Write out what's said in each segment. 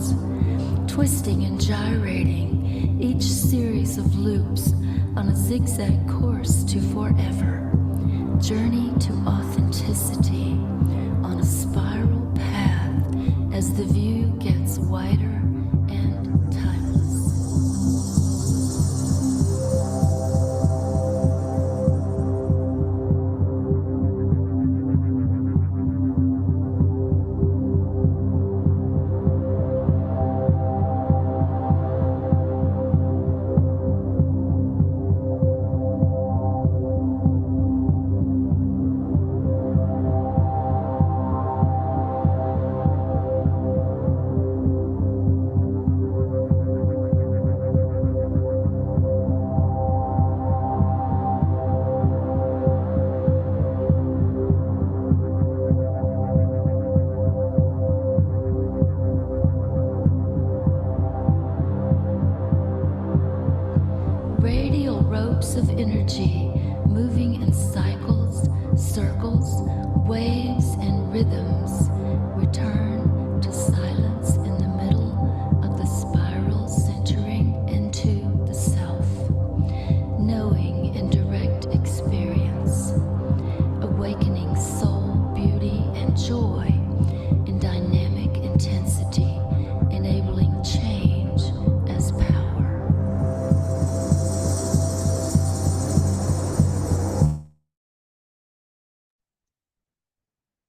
stars, twisting and gyrating, each series of loops on a zigzag course to forever. Journey to authenticity on a spiral path as the view gets wider and timeless. Radial ropes of energy moving in cycles, circles, waves, and rhythms return to silence in the middle of the spiral, centering into the self, knowing in direct experience, awakening soul, beauty, and joy in dynamic intensity, enabling change as power.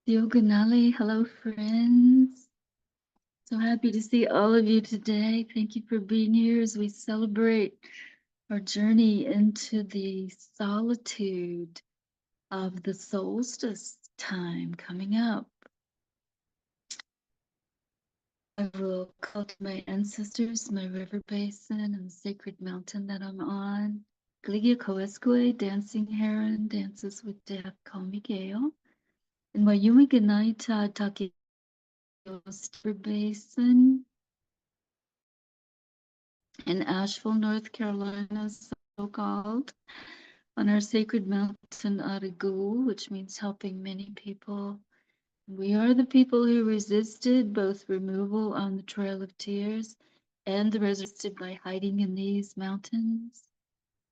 Yoganali, hello friends. So happy to see all of you today. Thank you for being here as we celebrate our journey into the solitude of the solstice time coming up. I will call to my ancestors, my river basin, and the sacred mountain that I'm on. Gligia Koeskwe, dancing heron, dances with death, call me Gail. And Mayumi Ganaita Taki River Basin in Asheville, North Carolina, so-called, on our sacred mountain Aguirre, which means helping many people. We are the people who resisted both removal on the Trail of Tears and the resisted by hiding in these mountains.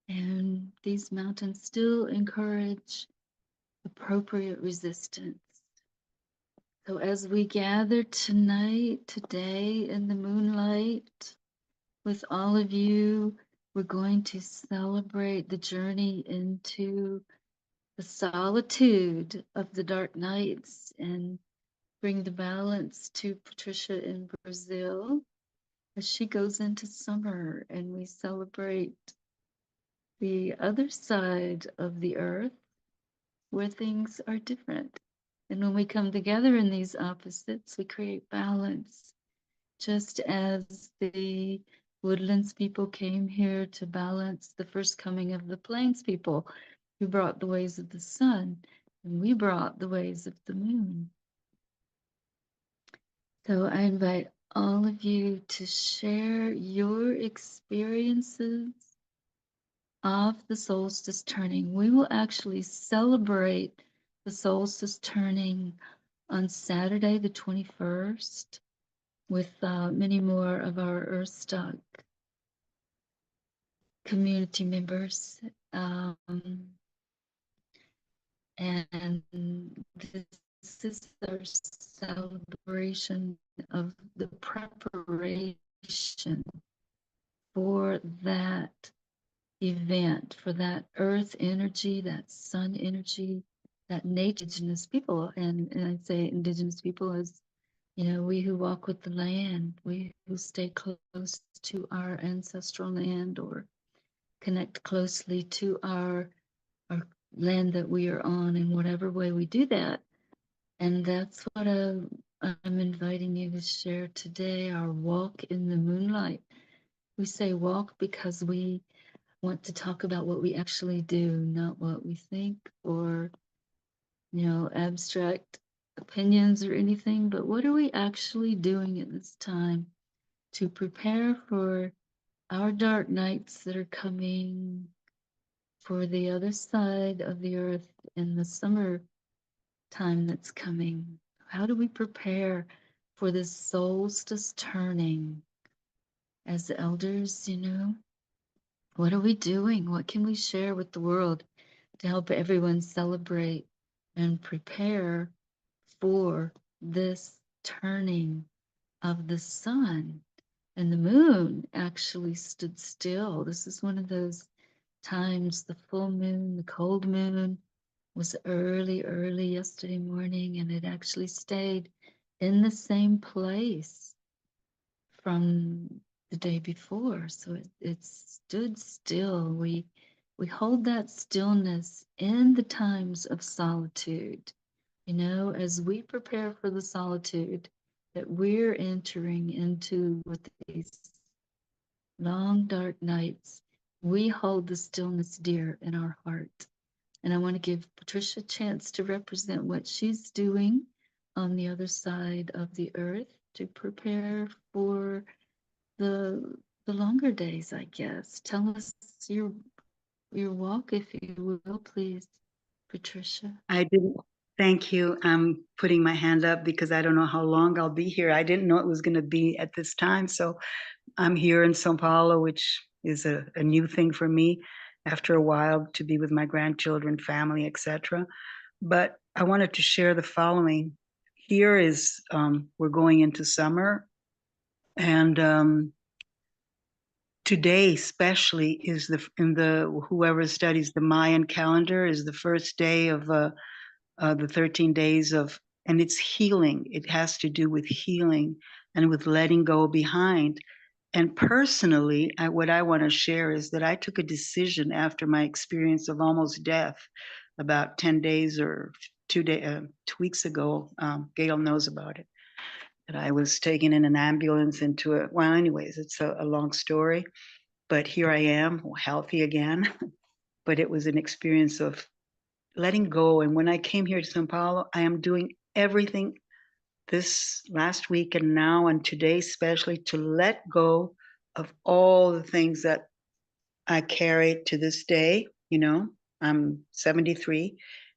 And these mountains still encourage appropriate resistance. So as we gather tonight, today in the moonlight, with all of you, we're going to celebrate the journey into the solitude of the dark nights and bring the balance to Patricia in Brazil as she goes into summer, and we celebrate the other side of the earth where things are different. And when we come together in these opposites, we create balance, just as the Woodlands people came here to balance the first coming of the Plains people, who brought the ways of the sun, and we brought the ways of the moon. So I invite all of you to share your experiences of the solstice turning. We will actually celebrate the solstice turning on Saturday, the 21st, with many more of our EarthStock community members. And this is our celebration of the preparation for that event, for that earth energy, that sun energy, that nature, indigenous people. And I say indigenous people as, you know, we who walk with the land, we who stay close to our ancestral land or connect closely to our land that we are on in whatever way we do that. And that's what I'm inviting you to share today, our walk in the moonlight. We say walk because we want to talk about what we actually do, not what we think or, you know, abstract opinions or anything, but what are we actually doing at this time to prepare for our dark nights that are coming, for the other side of the earth in the summer time that's coming? How do we prepare for this solstice turning. As the elders, what are we doing? What can we share with the world to help everyone celebrate and prepare for this turning of the sun? And the moon actually stood still. This is one of those times, the full moon, the cold moon was early yesterday morning, and it actually stayed in the same place from the day before. So it stood still. We hold that stillness in the times of solitude, as we prepare for the solitude that we're entering into with these long dark nights. We hold the stillness dear in our heart. And I want to give Patricia a chance to represent what she's doing on the other side of the earth to prepare for the longer days, I guess. Tell us your walk, if you will, please, Patricia. I didn't. Thank you. I'm putting my hand up because I don't know how long I'll be here. I didn't know it was going to be at this time. So I'm here in Sao Paulo, which is a new thing for me after a while to be with my grandchildren, family, etc. But I wanted to share the following. Here is, we're going into summer, and today especially is whoever studies the Mayan calendar is the first day of the 13 days of, and it's healing. It has to do with healing and with letting go behind. And personally, what I want to share is that I took a decision after my experience of almost death about 10 days or 2 weeks ago. Gail knows about it. That I was taken in an ambulance well, anyways, it's a long story, but here I am, healthy again. But it was an experience of letting go. And when I came here to Sao Paulo, I am doing everything this last week and now and today, especially, to let go of all the things that I carry to this day. I'm 73,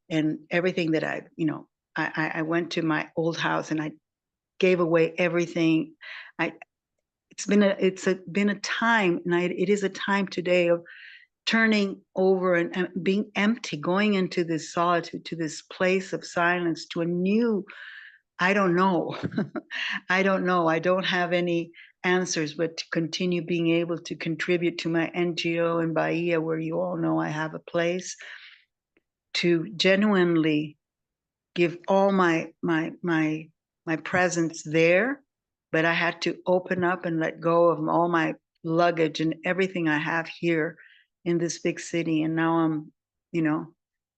and everything that I went to my old house and I gave away everything. It's been a time, and it is a time today of turning over and being empty, going into this solitude, to this place of silence, to a new, I don't know. I don't know. I don't have any answers, but to continue being able to contribute to my NGO in Bahia, where you all know I have a place, to genuinely give all my presence there. But I had to open up and let go of all my luggage and everything I have here in this big city. And now I'm,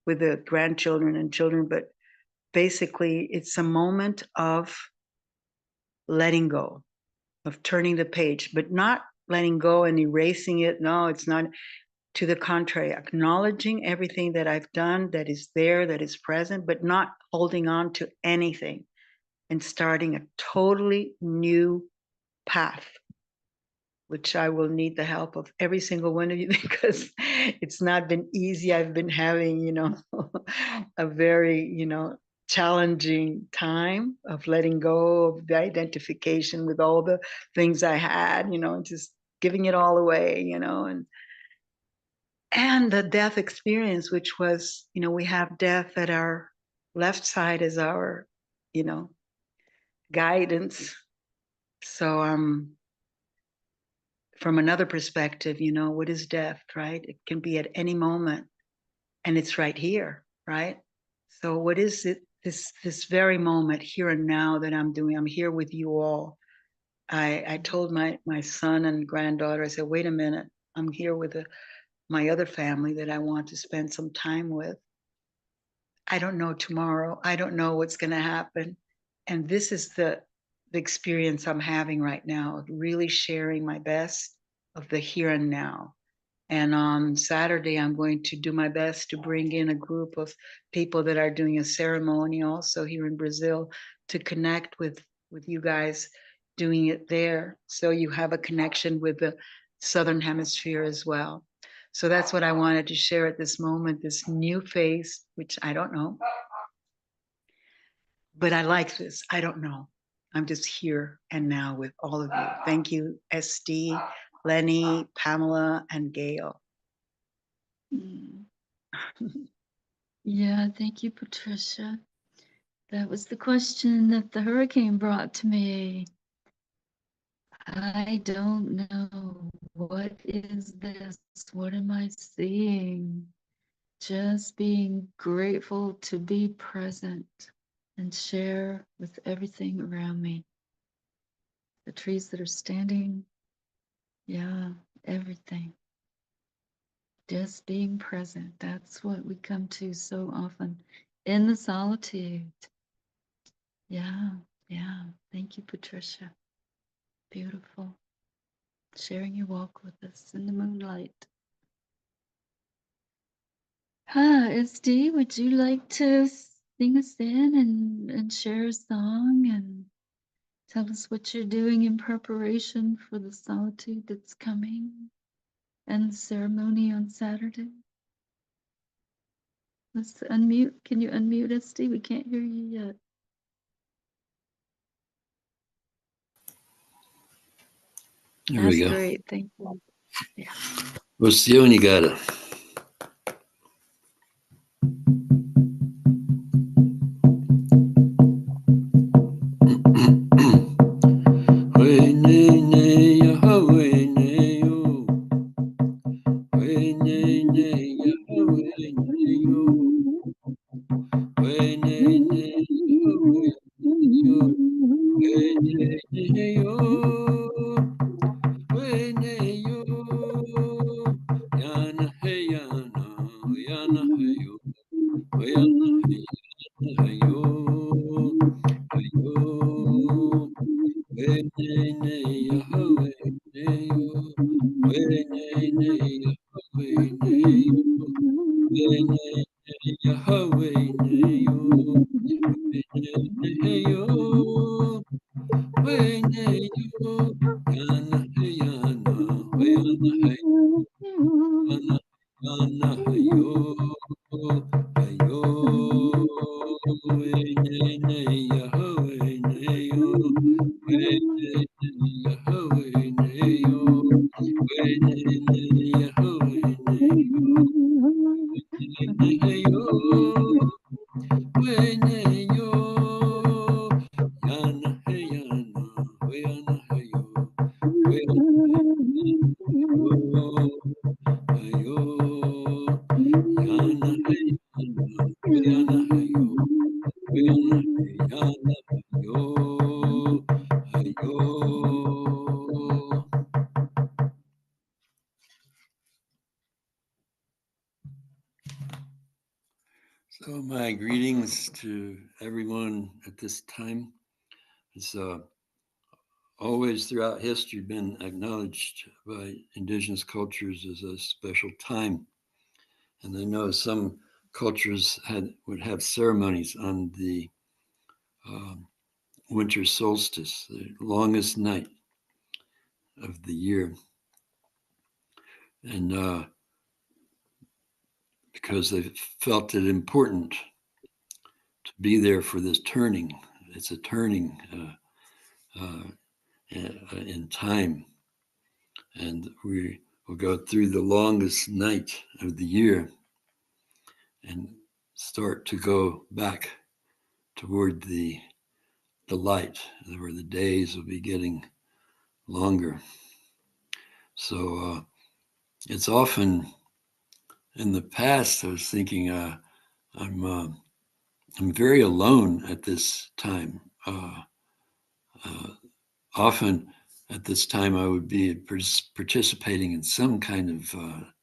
with the grandchildren and children, but basically it's a moment of letting go, of turning the page, but not letting go and erasing it. No, it's not. To the contrary, acknowledging everything that I've done, that is there, that is present, but not holding on to anything, and starting a totally new path, which I will need the help of every single one of you because it's not been easy. I've been having, a very, challenging time of letting go of the identification with all the things I had, just giving it all away, and the death experience, which was, we have death at our left side as our, guidance. So from another perspective, what is death, right? It can be at any moment, and it's right here, right? So what is it, this very moment, here and now, that I'm doing? I'm here with you all. I told my son and granddaughter, I said, wait a minute, I'm here with my other family that I want to spend some time with. I don't know tomorrow. I don't know what's going to happen. And this is the experience I'm having right now, really sharing my best of the here and now. And on Saturday, I'm going to do my best to bring in a group of people that are doing a ceremony also here in Brazil to connect with you guys doing it there. So you have a connection with the Southern Hemisphere as well. So that's what I wanted to share at this moment, this new phase, which I don't know. But I like this. I don't know. I'm just here and now with all of you. Thank you, SD, Lenny, Pamela, and Gail. Mm. Yeah, thank you, Patricia. That was the question that the hurricane brought to me. I don't know. What is this? What am I seeing? Just being grateful to be present and share with everything around me. The trees that are standing, yeah, everything. Just being present. That's what we come to so often in the solitude. Yeah, yeah. Thank you, Patricia. Beautiful. Sharing your walk with us in the moonlight. SD, would you like to sing us in and share a song and tell us what you're doing in preparation for the solitude that's coming and the ceremony on Saturday? Let's unmute. Can you unmute SD? We can't hear you yet. There That's we go. great. Thank you. Yeah. We'll see you when you got it. So my greetings to everyone at this time. It's always throughout history been acknowledged by indigenous cultures as a special time. And I know some cultures would have ceremonies on the winter solstice, the longest night of the year. And because they felt it important to be there for this turning. It's a turning in time. And we will go through the longest night of the year and start to go back toward the light, where the days will be getting longer. So it's often in the past, I was thinking I'm very alone at this time. Often at this time, I would be participating in some kind of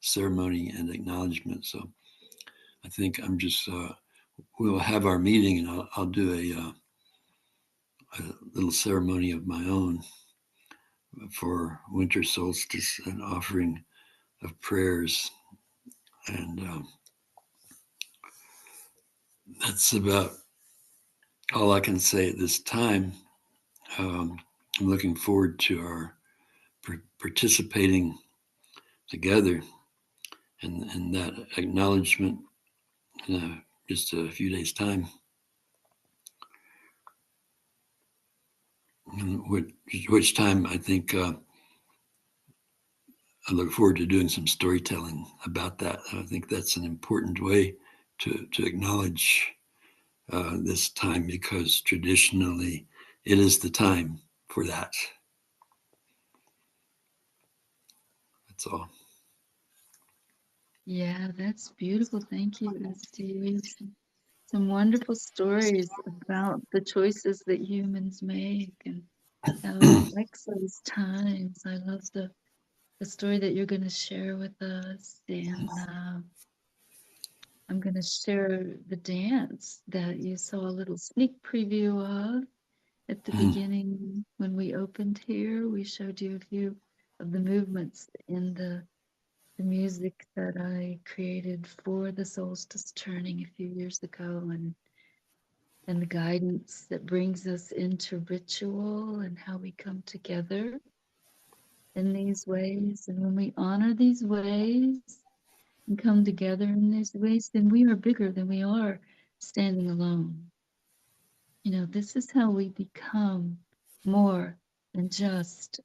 ceremony and acknowledgement. So I think I'm just, we'll have our meeting and I'll do a little ceremony of my own for winter solstice, an offering of prayers. And that's about all I can say at this time. I'm looking forward to our participating together in that acknowledgement in just a few days' time. which time I think I look forward to doing some storytelling about that. I think that's an important way to acknowledge this time, because traditionally it is the time for that. That's all. Yeah, that's beautiful. Thank you, Steve. Some wonderful stories about the choices that humans make and how it affects those times. I love the story that you're going to share with us, and I'm going to share the dance that you saw a little sneak preview of at the beginning when we opened here. We showed you a few of the movements in the music that I created for the solstice turning a few years ago, and the guidance that brings us into ritual and how we come together in these ways. And when we honor these ways and come together in these ways, then we are bigger than we are standing alone. You know, this is how we become more than just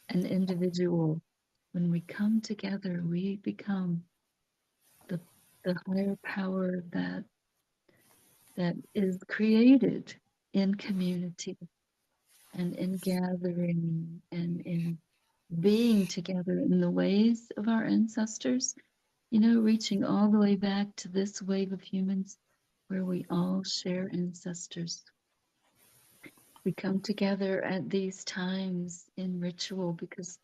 an individual. When we come together, we become the higher power that is created in community and in gathering and in being together in the ways of our ancestors, you know, reaching all the way back to this wave of humans where we all share ancestors. We come together at these times in ritual because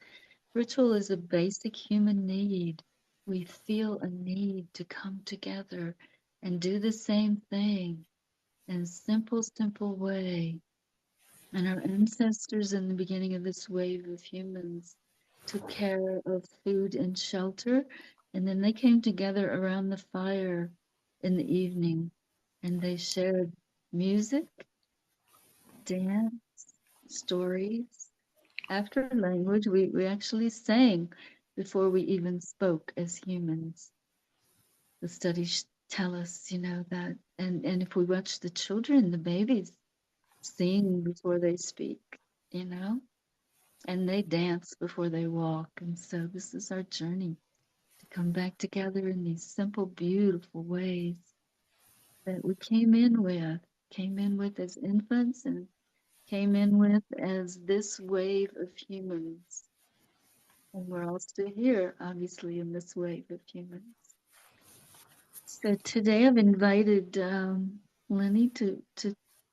ritual is a basic human need. We feel a need to come together and do the same thing in a simple, simple way. And our ancestors in the beginning of this wave of humans took care of food and shelter. And then they came together around the fire in the evening and they shared music, dance, stories. After language, we actually sang before we even spoke as humans. The studies tell us, you know, that, and if we watch the children, the babies sing before they speak, you know, and they dance before they walk. And so this is our journey to come back together in these simple, beautiful ways that we came in with as infants and came in with as this wave of humans. And we're all still here, obviously, in this wave of humans. So today I've invited Lenny to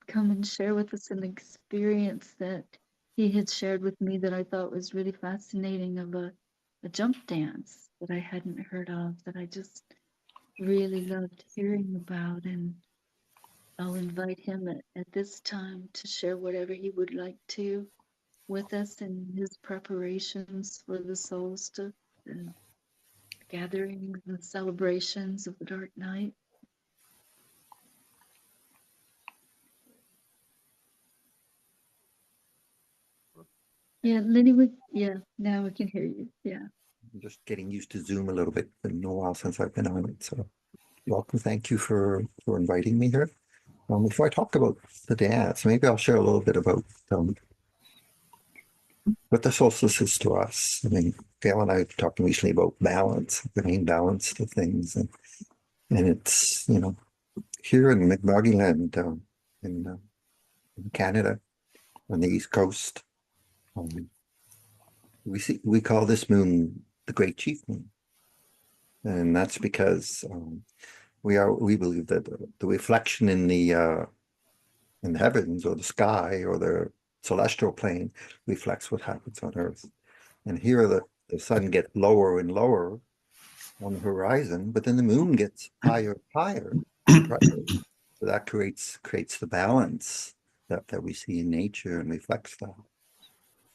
come and share with us an experience that he had shared with me that I thought was really fascinating, of a jump dance that I hadn't heard of, that I just really loved hearing about. And I'll invite him at this time to share whatever he would like to with us in his preparations for the solstice and gatherings and celebrations of the dark night. Yeah, Lenny, now we can hear you. Yeah. I'm just getting used to Zoom a little bit. It's been a while since I've been on it. So welcome. Thank you for inviting me here. Before I talk about the dance, maybe I'll share a little bit about what the solstice is to us. I mean, Gail and I talked recently about balance, bringing balance to things. And it's, you know, here in McMurray land in Canada on the East Coast, we call this moon the Great Chief Moon. And that's because we believe that the reflection in the heavens or the sky or the celestial plane reflects what happens on Earth. And here the sun gets lower and lower on the horizon, but then the moon gets higher and higher in brightness. So that creates the balance that we see in nature and reflects that.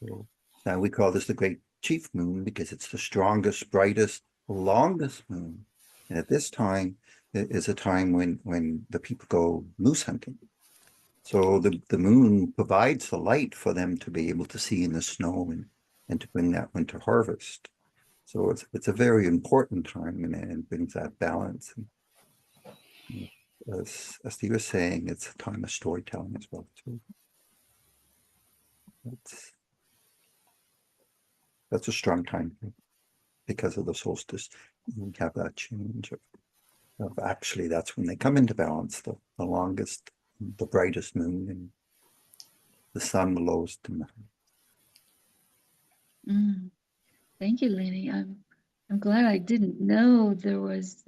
So now we call this the Great Chief Moon because it's the strongest, brightest, longest moon. And at this time is a time when the people go moose hunting. So the moon provides the light for them to be able to see in the snow and to bring that winter harvest. So it's a very important time and brings that balance. And, you know, as Steve was saying, it's a time of storytelling as well too. That's a strong time because of the solstice. You have that change of actually that's when they come into balance, the longest, the brightest moon, and the sun the lowest in the Thank you, Lenny. I'm glad I didn't know there was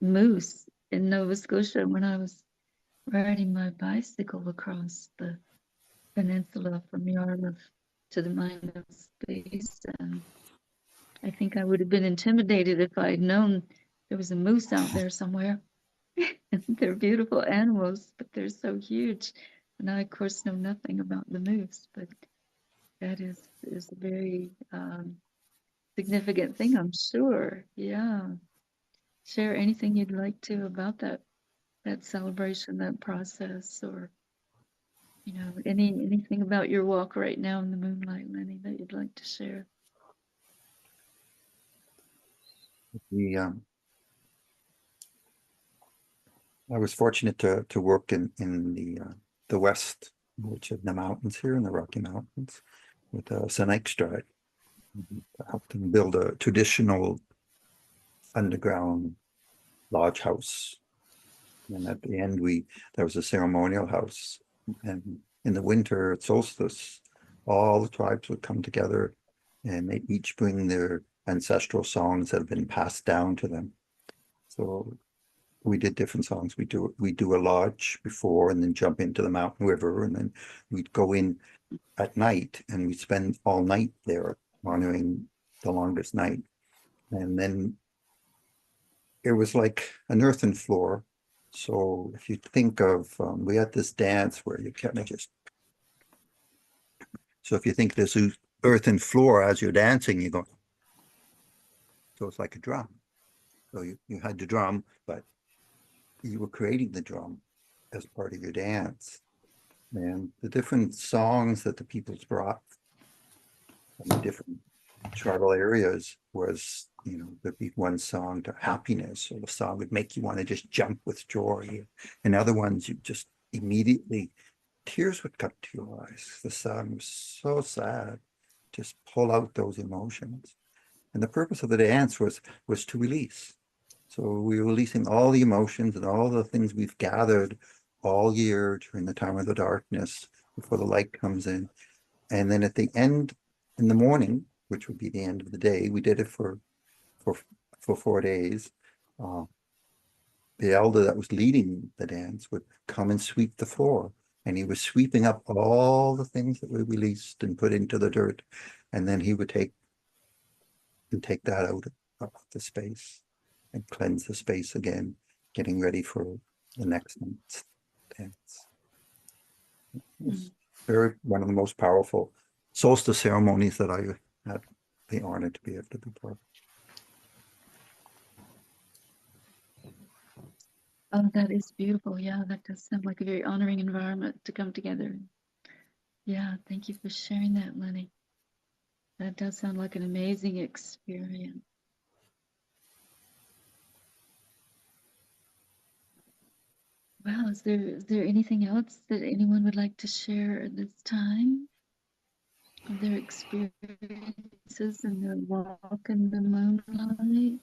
moose in Nova Scotia when I was riding my bicycle across the peninsula from Yarmouth to the Mine of Space. And I think I would have been intimidated if I had known there was a moose out there somewhere. They're beautiful animals, but they're so huge. And I, of course, know nothing about the moose, but that is a very significant thing, I'm sure. Yeah. Share anything you'd like to about that celebration, that process, or anything about your walk right now in the moonlight, Lenny, that you'd like to share. I was fortunate to work in the west, which of the mountains here in the Rocky Mountains, with Snake Stride. Helped them build a traditional underground lodge house, and at the end there was a ceremonial house, and in the winter at solstice, all the tribes would come together, and they each bring their ancestral songs that have been passed down to them. So we did different songs. We do a lodge before, and then jump into the mountain river, and then we'd go in at night, and we'd spend all night there honoring the longest night. And then it was like an earthen floor. So if you think of, we had this dance where you kind of just, so if you think this earthen floor as you're dancing, you go, so it's like a drum. So you had the drum, but you were creating the drum as part of your dance. And the different songs that the peoples brought from the different tribal areas was, there'd be one song to happiness, or the song would make you want to just jump with joy. And other ones, you just immediately, tears would come to your eyes. The song was so sad. Just pull out those emotions. And the purpose of the dance was to release. So we were releasing all the emotions and all the things we've gathered all year during the time of the darkness before the light comes in. And then at the end, in the morning, which would be the end of the day, we did it for 4 days. The elder that was leading the dance would come and sweep the floor, and he was sweeping up all the things that we released and put into the dirt, and then he would take that out of the space and cleanse the space again, getting ready for the next night's dance. It was one of the most powerful solstice ceremonies that I had the honor to be able to be part of. Oh, that is beautiful. Yeah, that does sound like a very honoring environment to come together. Yeah, thank you for sharing that, Lenny. That does sound like an amazing experience. Wow, is there anything else that anyone would like to share at this time of their experiences and their walk in the moonlight?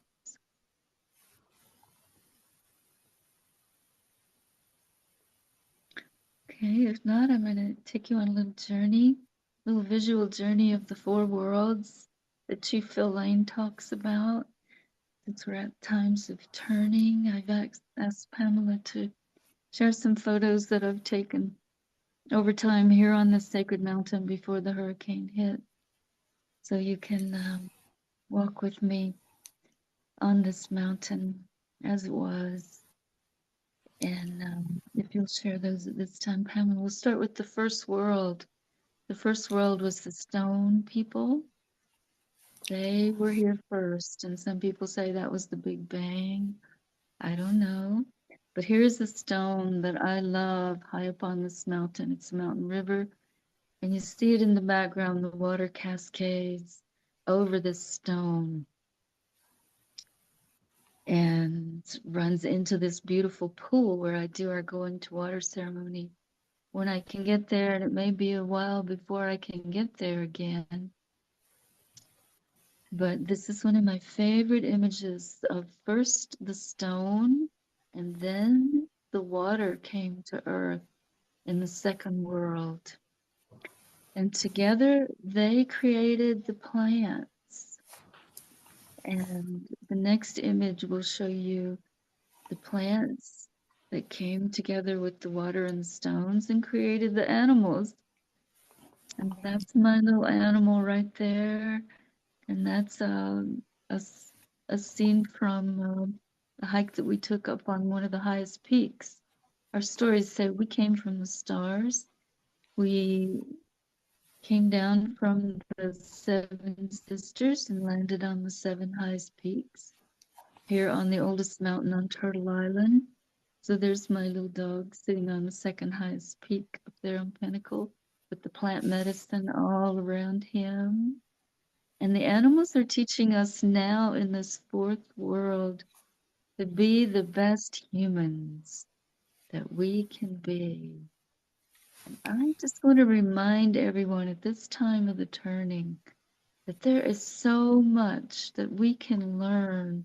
Okay, if not, I'm going to take you on a little journey, a little visual journey of the four worlds that Chief Phil Lane talks about. Since we're at times of turning, I've asked Pamela to share some photos that I've taken over time here on this sacred mountain before the hurricane hit. So you can walk with me on this mountain as it was. And if you'll share those at this time, Pamela, we'll start with the first world. The first world was the stone people. They were here first, and some people say that was the Big Bang. I don't know. But here's a stone that I love high up on this mountain. It's a mountain river, and you see it in the background, the water cascades over this stone and runs into this beautiful pool where I do our going to water ceremony when I can get there, and it may be a while before I can get there again. But this is one of my favorite images of first the stone, and then the water came to earth in the second world. And together they created the plants. And the next image will show you the plants that came together with the water and the stones and created the animals. And that's my little animal right there. And that's a, s- a scene from a hike that we took up on one of the highest peaks. Our stories say we came from the stars. We came down from the Seven Sisters and landed on the seven highest peaks here on the oldest mountain on Turtle Island. So there's my little dog sitting on the second highest peak up there on Pinnacle with the plant medicine all around him. And the animals are teaching us now in this fourth world to be the best humans that we can be. And I just want to remind everyone at this time of the turning that there is so much that we can learn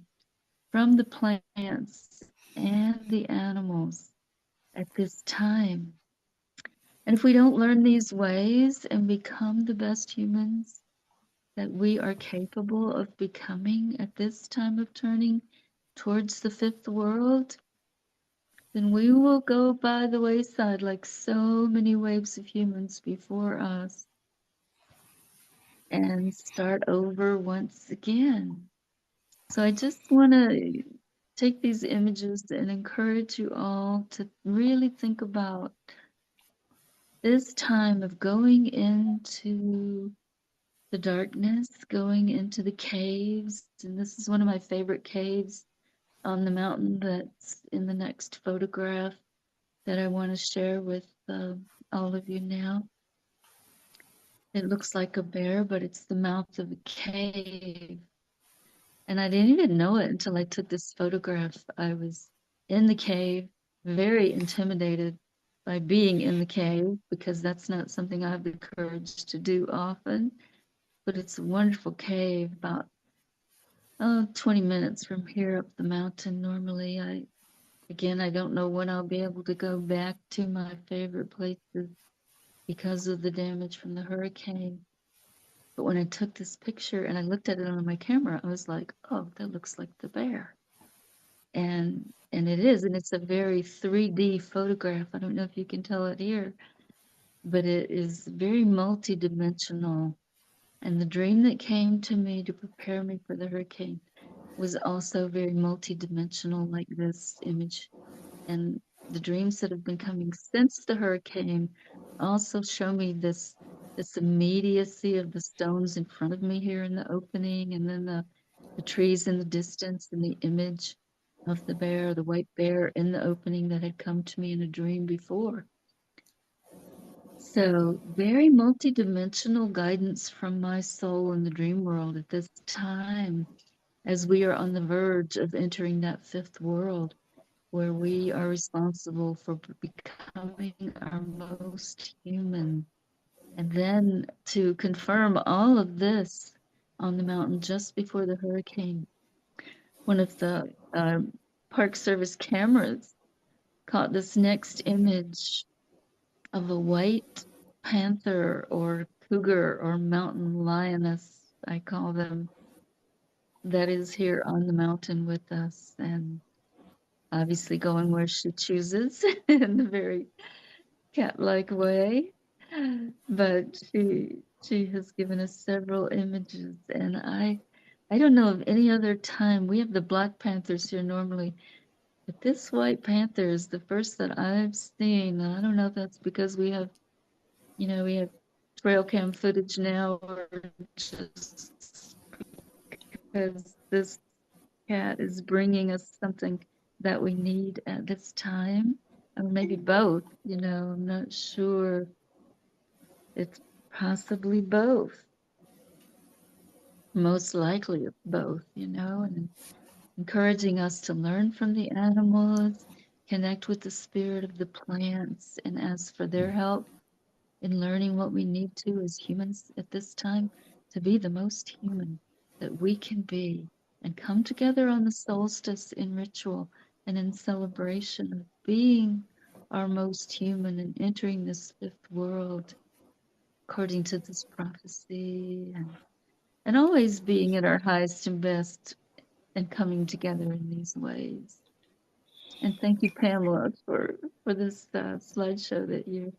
from the plants and the animals at this time. And if we don't learn these ways and become the best humans that we are capable of becoming at this time of turning towards the fifth world, then we will go by the wayside like so many waves of humans before us and start over once again. So I just want to take these images and encourage you all to really think about this time of going into the darkness, going into the caves. And this is one of my favorite caves on the mountain that's in the next photograph that I want to share with all of you now. It looks like a bear, but it's the mouth of a cave. And I didn't even know it until I took this photograph. I was in the cave, very intimidated by being in the cave because that's not something I have the courage to do often. But it's a wonderful cave, about 20 minutes from here up the mountain. Normally, I don't know when I'll be able to go back to my favorite places because of the damage from the hurricane. But when I took this picture and I looked at it on my camera, I was like, oh, that looks like the bear. And it is, and it's a very 3D photograph. I don't know if you can tell it here, but it is very multi-dimensional. And the dream that came to me to prepare me for the hurricane was also very multi-dimensional, like this image. And the dreams that have been coming since the hurricane also show me this immediacy of the stones in front of me here in the opening, and then the trees in the distance, and the image of the bear, the white bear in the opening that had come to me in a dream before. So very multi-dimensional guidance from my soul in the dream world at this time, as we are on the verge of entering that fifth world, where we are responsible for becoming our most human. And then to confirm all of this on the mountain just before the hurricane, one of the Park Service cameras caught this next image of a white panther or cougar or mountain lioness, I call them, that is here on the mountain with us, and obviously going where she chooses in the very cat-like way. But she has given us several images, and I don't know of any other time. We have the black panthers here normally, but this white panther is the first that I've seen. And I don't know if that's because we have trail cam footage now, or just because this cat is bringing us something that we need at this time. Or maybe both, I'm not sure. It's possibly both. Most likely it's both, and encouraging us to learn from the animals, connect with the spirit of the plants and ask for their help in learning what we need to as humans at this time to be the most human that we can be, and come together on the solstice in ritual and in celebration of being our most human and entering this fifth world according to this prophecy, and always being at our highest and best and coming together in these ways. And thank you, Pamela, for this slideshow that you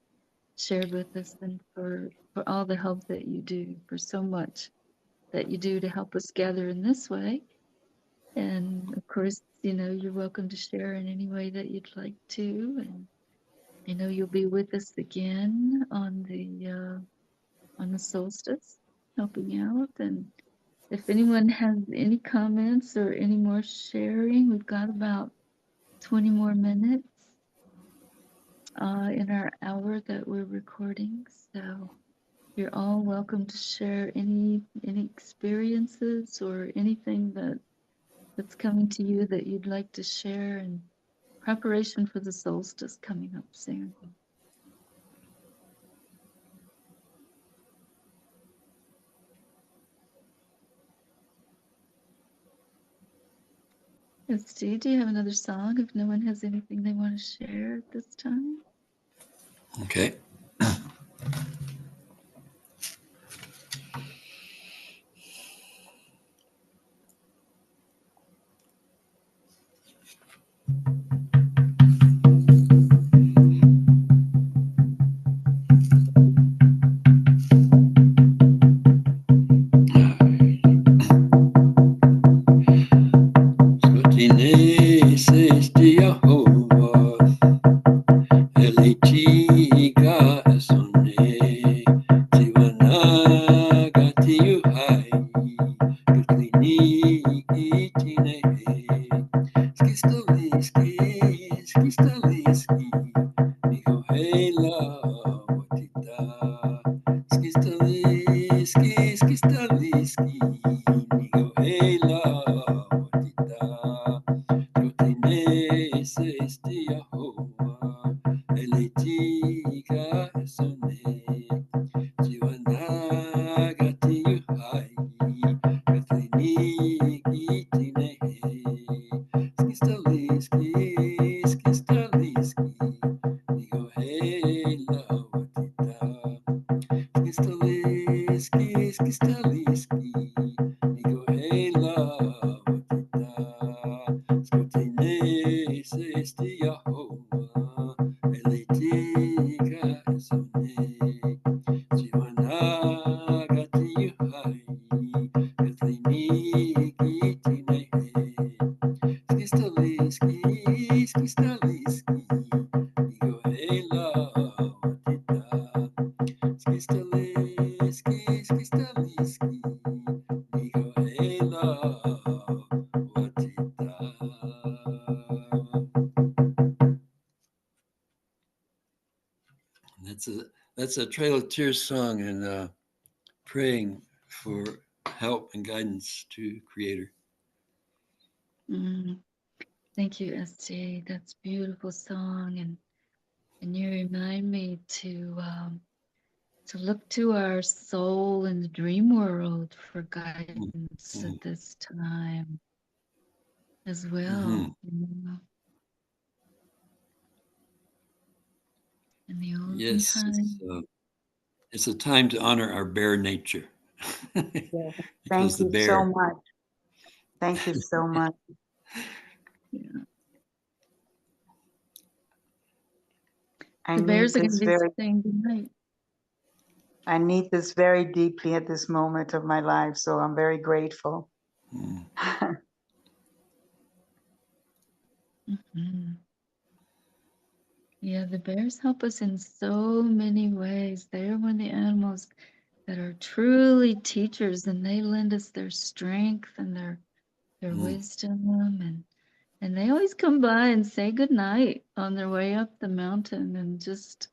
shared with us, and for all the help that you do, for so much that you do to help us gather in this way. And of course, you're welcome to share in any way that you'd like to. And I know you'll be with us again on the solstice, helping out. And if anyone has any comments or any more sharing, we've got about 20 more minutes in our hour that we're recording. So you're all welcome to share any experiences or anything that's coming to you that you'd like to share in preparation for the solstice coming up soon. Steve, do you have another song if no one has anything they want to share at this time? Okay. That's a Trail of Tears song, and praying for help and guidance to Creator. Thank you, SJ. That's a beautiful song, and you remind me to look to our soul in the dream world for guidance at this time as well. In the olden Yes, time. it's a time to honor our bear nature. Yeah. Because Thank you so much. Thank you so much. Yeah. I The bears are need going to this be staying tonight. I need this very deeply at this moment of my life, so I'm very grateful. Yeah, the bears help us in so many ways. They're one of the animals that are truly teachers, and they lend us their strength and their wisdom, and they always come by and say goodnight on their way up the mountain. And just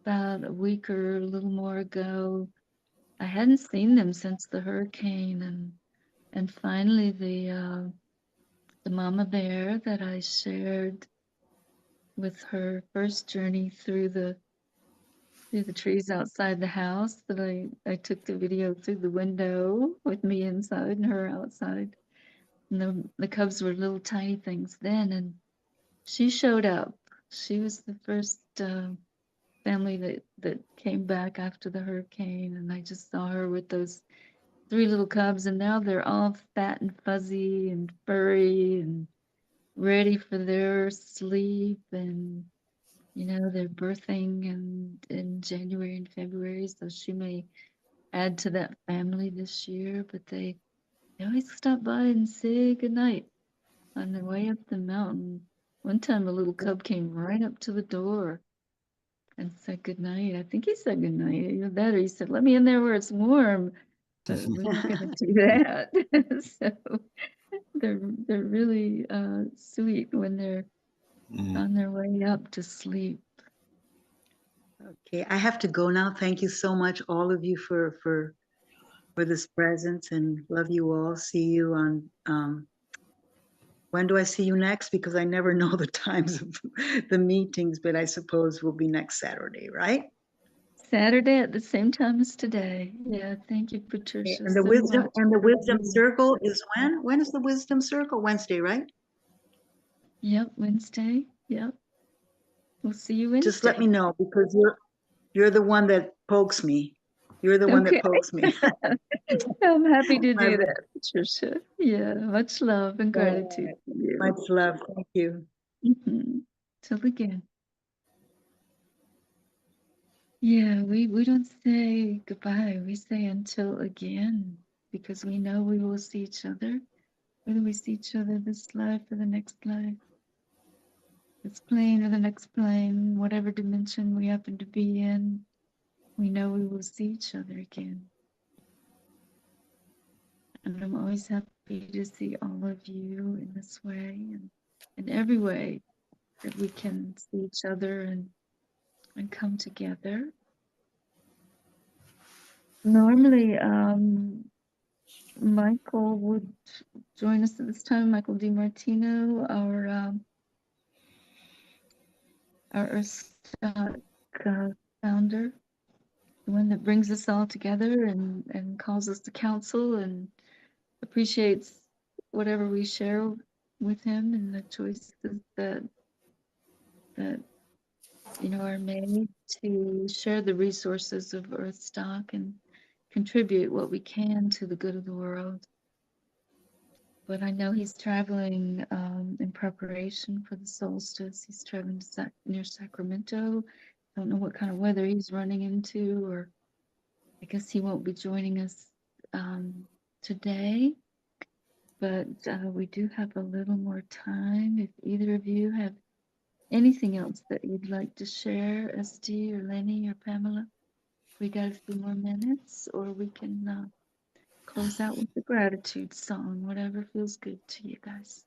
about a week or a little more ago, I hadn't seen them since the hurricane, and finally the mama bear that I shared with her first journey through the trees outside the house that I took the video through the window with me inside and her outside. And the cubs were little tiny things then, and she showed up. She was the first family that came back after the hurricane, and I just saw her with those 3 little cubs, and now they're all fat and fuzzy and furry and ready for their sleep, and they're birthing and in January and February, so she may add to that family this year, but they always stop by and say goodnight on their way up the mountain. One time a little cub came right up to the door and said goodnight. I think he said goodnight. Either that or he said, let me in there where it's warm. But we're not going to do that. So they're really sweet when they're on their way up to sleep. Okay, I have to go now. Thank you so much, all of you, for this presence, and love you all. See you on when do I see you next? Because I never know the times of the meetings, but I suppose will be next Saturday, right? Saturday at the same time as today. Yeah, thank you, Patricia. And the so wisdom much. and the wisdom circle is when? When is the wisdom circle? Wednesday, right? Yep, Wednesday. Yep. We'll see you Wednesday. Just let me know, because you're the one that pokes me. You're the one that Okay. pokes me. I'm happy to do that, Patricia. Yeah, much love and gratitude to you. Much love. Thank you. Till again. Yeah, we don't say goodbye. We say until again, because we know we will see each other, whether we see each other this life or the next life, this plane or the next plane, whatever dimension we happen to be in, we know we will see each other again. And I'm always happy to see all of you in this way and in every way that we can see each other and come together. Normally, Michael would join us at this time, Michael DiMartino, our EarthStock founder, the one that brings us all together and calls us to council and appreciates whatever we share with him and the choices that are made to share the resources of EarthStock and contribute what we can to the good of the world. But I know he's traveling in preparation for the solstice. He's traveling to near Sacramento. Don't know what kind of weather he's running into, or I guess he won't be joining us today. But we do have a little more time. If either of you have anything else that you'd like to share, SD or Lenny or Pamela, we got a few more minutes, or we can close out with the gratitude song, whatever feels good to you guys.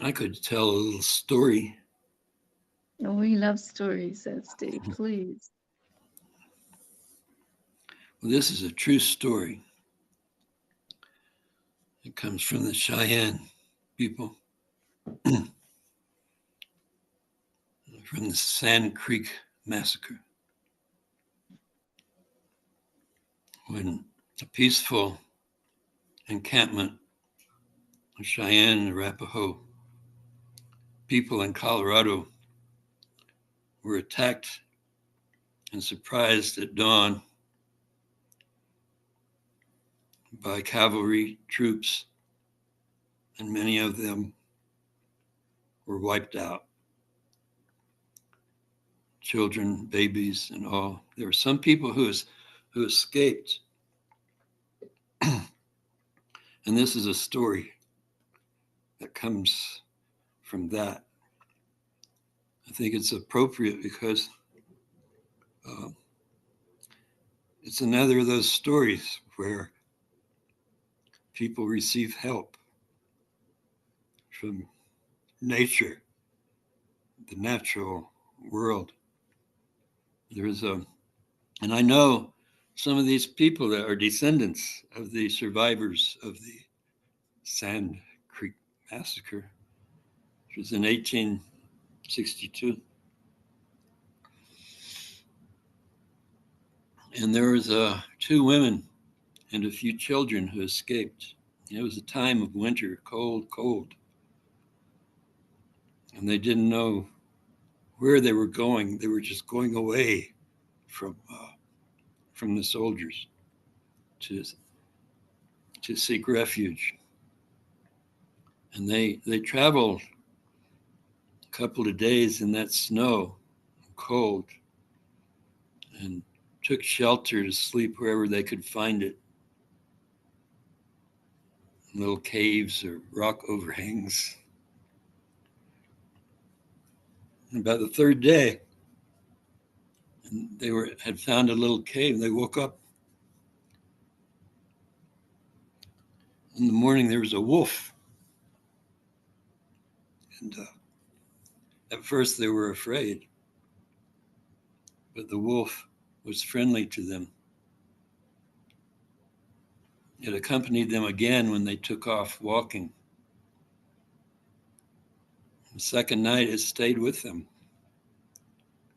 I could tell a little story. Oh, we love stories, SD, please. Well, this is a true story. It comes from the Cheyenne people, from the Sand Creek Massacre, when a peaceful encampment of Cheyenne and Arapaho people in Colorado were attacked and surprised at dawn by cavalry troops, and many of them were wiped out. Children, babies, and all. There were some people who escaped. And this is a story that comes from that. I think it's appropriate because it's another of those stories where people receive help from nature, the natural world. And I know some of these people that are descendants of the survivors of the Sand Creek Massacre, which was in 1862. And there was two women and a few children who escaped. It was a time of winter, cold, cold. And they didn't know where they were going. They were just going away from the soldiers to seek refuge. And they traveled a couple of days in that snow, cold, and took shelter to sleep wherever they could find it. Little caves or rock overhangs. And about the third day, and they had found a little cave, and they woke up. In the morning, there was a wolf. And at first, they were afraid. But the wolf was friendly to them. It accompanied them again when they took off walking. The second night, it stayed with them.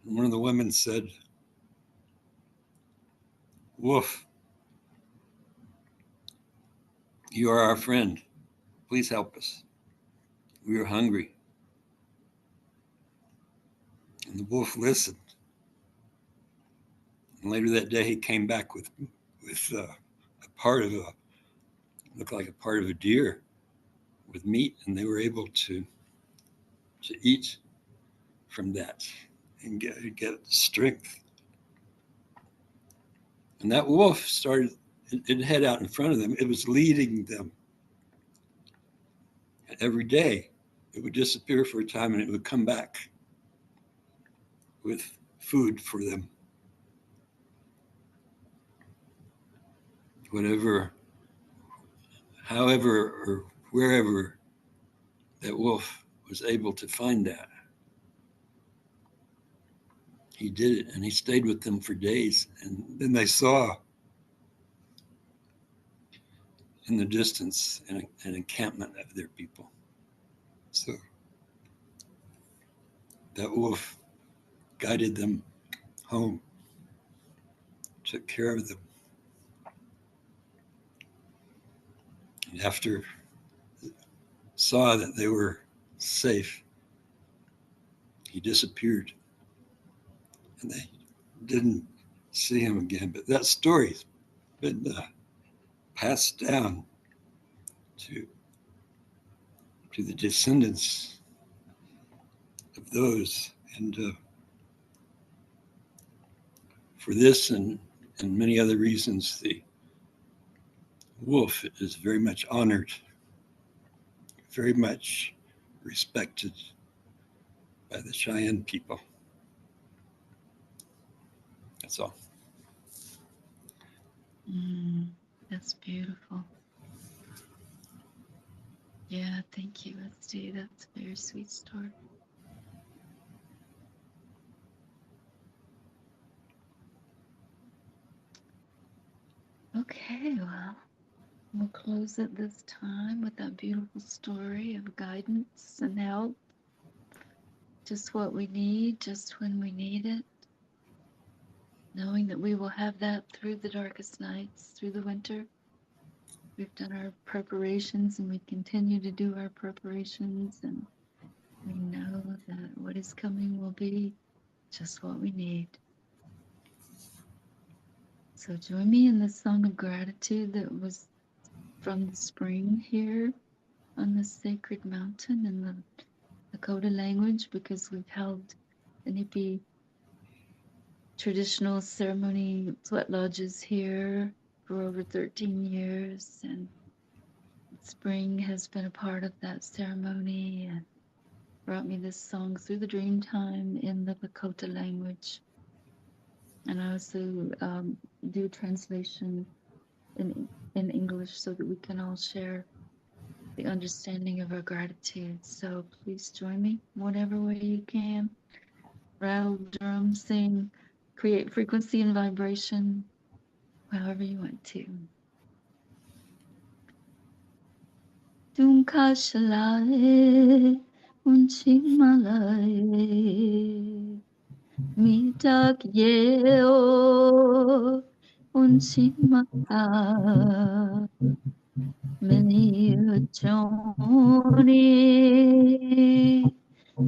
And one of the women said, "Wolf, you are our friend. Please help us. We are hungry." And the wolf listened. And later that day, he came back with a part of looked like a part of a deer with meat, and they were able to eat from that and get strength. And that wolf started, it head out in front of them. It was leading them. And every day, it would disappear for a time, and it would come back with food for them. However, or wherever that wolf was able to find that, he did it, and he stayed with them for days. And then they saw in the distance an encampment of their people. So that wolf guided them home, took care of them. And after saw that they were safe, he disappeared. And they didn't see him again. But that story's been passed down to the descendants of those. And for this and many other reasons, the wolf is very much honored, very much respected by the Cheyenne people. That's all. That's beautiful. Yeah, thank you, SD. That's a very sweet story. Okay, well, we'll close at this time with that beautiful story of guidance and help. Just what we need, just when we need it. Knowing that we will have that through the darkest nights, through the winter. We've done our preparations, and we continue to do our preparations, and we know that what is coming will be just what we need. So join me in this song of gratitude that was from the spring here on the sacred mountain in the Lakota language, because we've held the Nipi traditional ceremony sweat lodges here for over 13 years, and spring has been a part of that ceremony and brought me this song through the dream time in the Lakota language. And I also do translation in English so that we can all share the understanding of our gratitude. So please join me whatever way you can. Rattle, drum, sing, create frequency and vibration however you want to. Dunka shalai unchimalai mitak yeo unchimaka many choni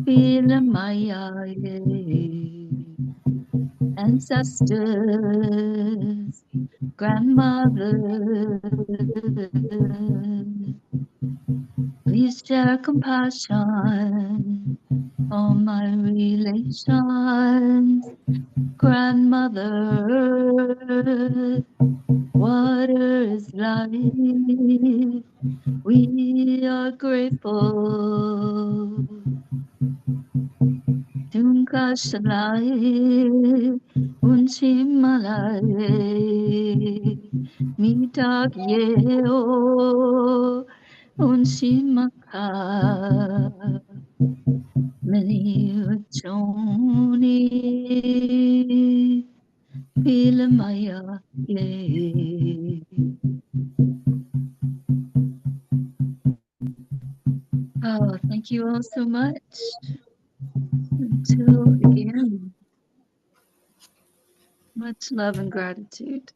pilamaya ancestors grandmother, please share compassion on my relations. Grandmother, water is life. We are grateful. Tunka shalai, unchimalai, mitak yeo, unchimaka, many choni, pilamaya ye. Oh, thank you all so much. Until again, much love and gratitude.